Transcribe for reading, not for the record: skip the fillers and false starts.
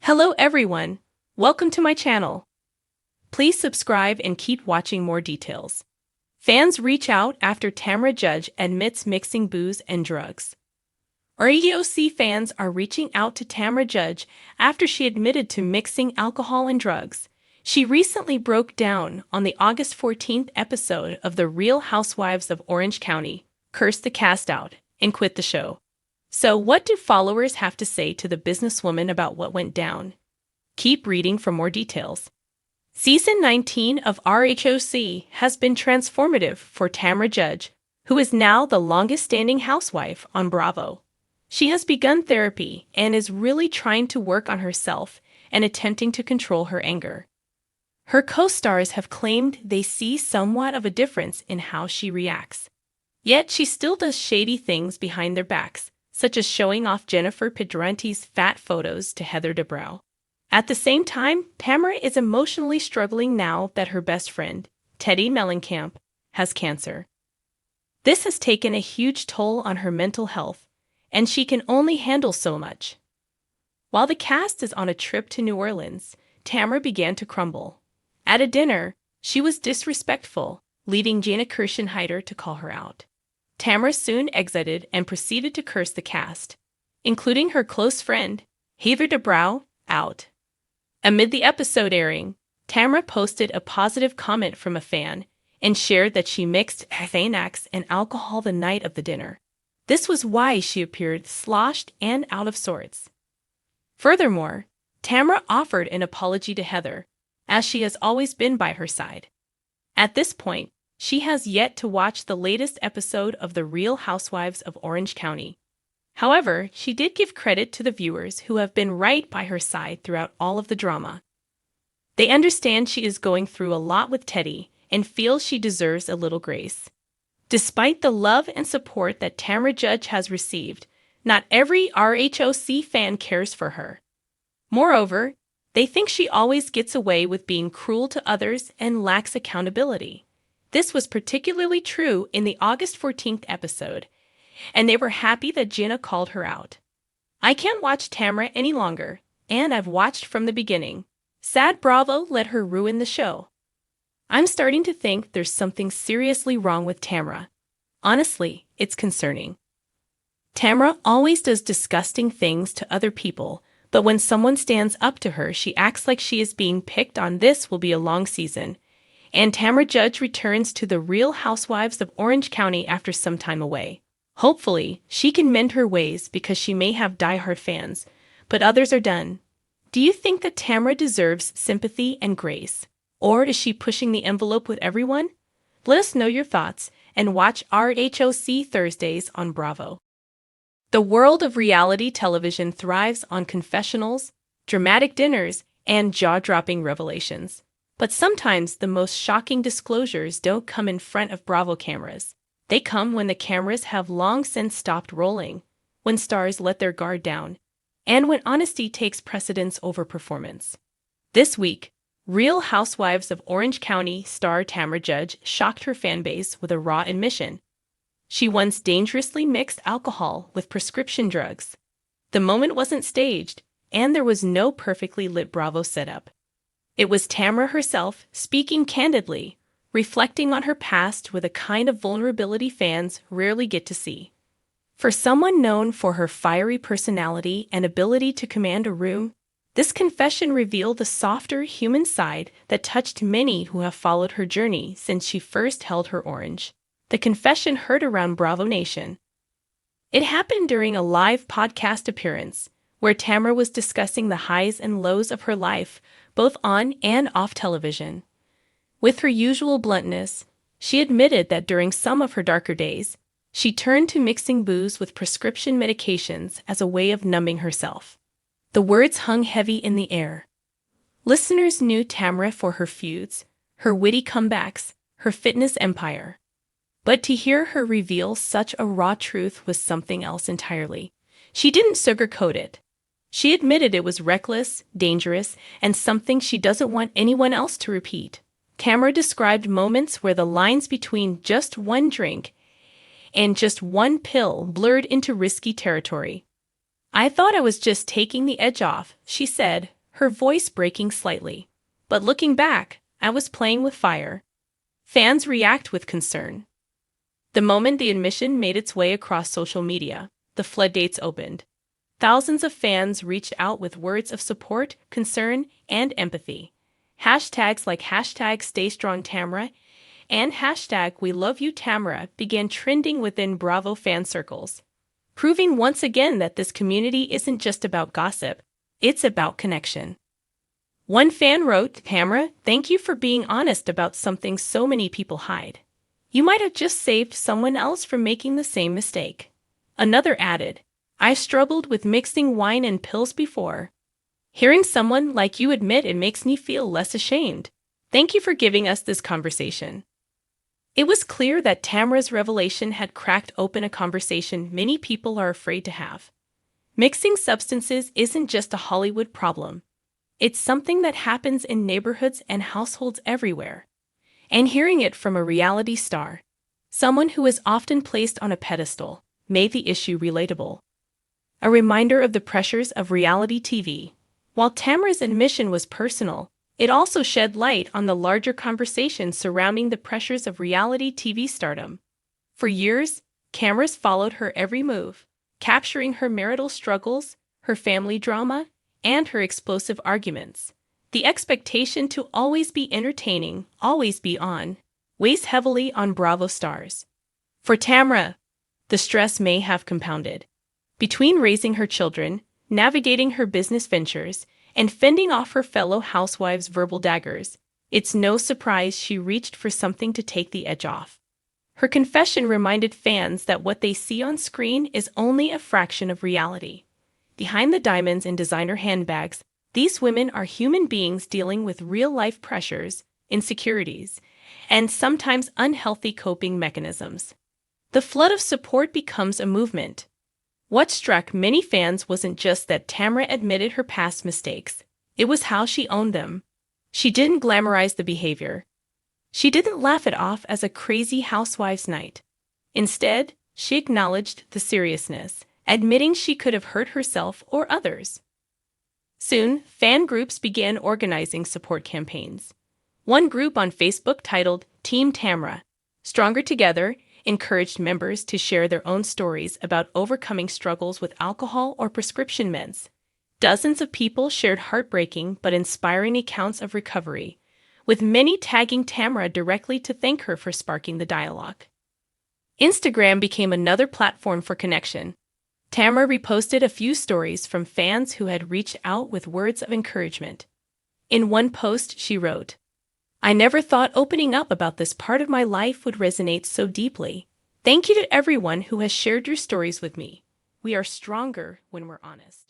Hello everyone, welcome to my channel. Please subscribe and keep watching more details. Fans reach out after Tamra Judge admits mixing booze and drugs. REOC fans are reaching out to Tamra Judge after she admitted to mixing alcohol and drugs. She recently broke down on the August 14th episode of The Real Housewives of Orange County, cursed the cast out, and quit the show. So what do followers have to say to the businesswoman about what went down? Keep reading for more details. Season 19 of RHOC has been transformative for Tamra Judge, who is now the longest-standing housewife on Bravo. She has begun therapy and is really trying to work on herself and attempting to control her anger. Her co-stars have claimed they see somewhat of a difference in how she reacts. Yet she still does shady things behind their backs, such as showing off Jennifer Pedrante's fat photos to Heather Dubrow. At the same time, Tamara is emotionally struggling now that her best friend, Teddi Mellencamp, has cancer. This has taken a huge toll on her mental health, and she can only handle so much. While the cast is on a trip to New Orleans, Tamara began to crumble. At a dinner, she was disrespectful, leading Jana Kirschenheiter to call her out. Tamra soon exited and proceeded to curse the cast, including her close friend, Heather Dubrow, out. Amid the episode airing, Tamra posted a positive comment from a fan and shared that she mixed Xanax and alcohol the night of the dinner. This was why she appeared sloshed and out of sorts. Furthermore, Tamra offered an apology to Heather, as she has always been by her side. At this point, she has yet to watch the latest episode of The Real Housewives of Orange County. However, she did give credit to the viewers who have been right by her side throughout all of the drama. They understand she is going through a lot with Teddi and feel she deserves a little grace. Despite the love and support that Tamra Judge has received, not every RHOC fan cares for her. Moreover, they think she always gets away with being cruel to others and lacks accountability. This was particularly true in the August 14th episode, and they were happy that Jenna called her out. I can't watch Tamra any longer, and I've watched from the beginning. Sad Bravo let her ruin the show. I'm starting to think there's something seriously wrong with Tamra. Honestly, it's concerning. Tamra always does disgusting things to other people, but when someone stands up to her, she acts like she is being picked on. This will be a long season. And Tamra Judge returns to The Real Housewives of Orange County after some time away. Hopefully, she can mend her ways because she may have diehard fans, but others are done. Do you think that Tamra deserves sympathy and grace? Or is she pushing the envelope with everyone? Let us know your thoughts and watch RHOC Thursdays on Bravo. The world of reality television thrives on confessionals, dramatic dinners, and jaw-dropping revelations. But sometimes the most shocking disclosures don't come in front of Bravo cameras. They come when the cameras have long since stopped rolling, when stars let their guard down, and when honesty takes precedence over performance. This week, Real Housewives of Orange County star Tamra Judge shocked her fanbase with a raw admission. She once dangerously mixed alcohol with prescription drugs. The moment wasn't staged, and there was no perfectly lit Bravo setup. It was Tamra herself speaking candidly, reflecting on her past with a kind of vulnerability fans rarely get to see. For someone known for her fiery personality and ability to command a room, this confession revealed the softer human side that touched many who have followed her journey since she first held her orange. The confession heard around Bravo Nation. It happened during a live podcast appearance, where Tamra was discussing the highs and lows of her life, both on and off television. With her usual bluntness, she admitted that during some of her darker days, she turned to mixing booze with prescription medications as a way of numbing herself. The words hung heavy in the air. Listeners knew Tamra for her feuds, her witty comebacks, her fitness empire. But to hear her reveal such a raw truth was something else entirely. She didn't sugarcoat it. She admitted it was reckless, dangerous, and something she doesn't want anyone else to repeat. Tamra described moments where the lines between just one drink and just one pill blurred into risky territory. I thought I was just taking the edge off, she said, her voice breaking slightly. But looking back, I was playing with fire. Fans react with concern. The moment the admission made its way across social media, the floodgates opened. Thousands of fans reached out with words of support, concern, and empathy. Hashtags like hashtag #StayStrongTamra and hashtag #WeLoveYouTamara began trending within Bravo fan circles, proving once again that this community isn't just about gossip, it's about connection. One fan wrote, "Tamra, thank you for being honest about something so many people hide. You might have just saved someone else from making the same mistake." Another added, "I've struggled with mixing wine and pills before. Hearing someone like you admit it makes me feel less ashamed. Thank you for giving us this conversation." It was clear that Tamra's revelation had cracked open a conversation many people are afraid to have. Mixing substances isn't just a Hollywood problem. It's something that happens in neighborhoods and households everywhere. And hearing it from a reality star, someone who is often placed on a pedestal, made the issue relatable. A reminder of the pressures of reality TV. While Tamra's admission was personal, it also shed light on the larger conversation surrounding the pressures of reality TV stardom. For years, cameras followed her every move, capturing her marital struggles, her family drama, and her explosive arguments. The expectation to always be entertaining, always be on, weighs heavily on Bravo stars. For Tamra, the stress may have compounded. Between raising her children, navigating her business ventures, and fending off her fellow housewives' verbal daggers, it's no surprise she reached for something to take the edge off. Her confession reminded fans that what they see on screen is only a fraction of reality. Behind the diamonds and designer handbags, these women are human beings dealing with real-life pressures, insecurities, and sometimes unhealthy coping mechanisms. The flood of support becomes a movement. What struck many fans wasn't just that Tamra admitted her past mistakes, it was how she owned them. She didn't glamorize the behavior. She didn't laugh it off as a crazy housewives' night. Instead, she acknowledged the seriousness, admitting she could have hurt herself or others. Soon, fan groups began organizing support campaigns. One group on Facebook titled Team Tamra, Stronger Together, encouraged members to share their own stories about overcoming struggles with alcohol or prescription meds. Dozens of people shared heartbreaking but inspiring accounts of recovery, with many tagging Tamra directly to thank her for sparking the dialogue. Instagram became another platform for connection. Tamra reposted a few stories from fans who had reached out with words of encouragement. In one post, she wrote, "I never thought opening up about this part of my life would resonate so deeply. Thank you to everyone who has shared your stories with me. We are stronger when we're honest."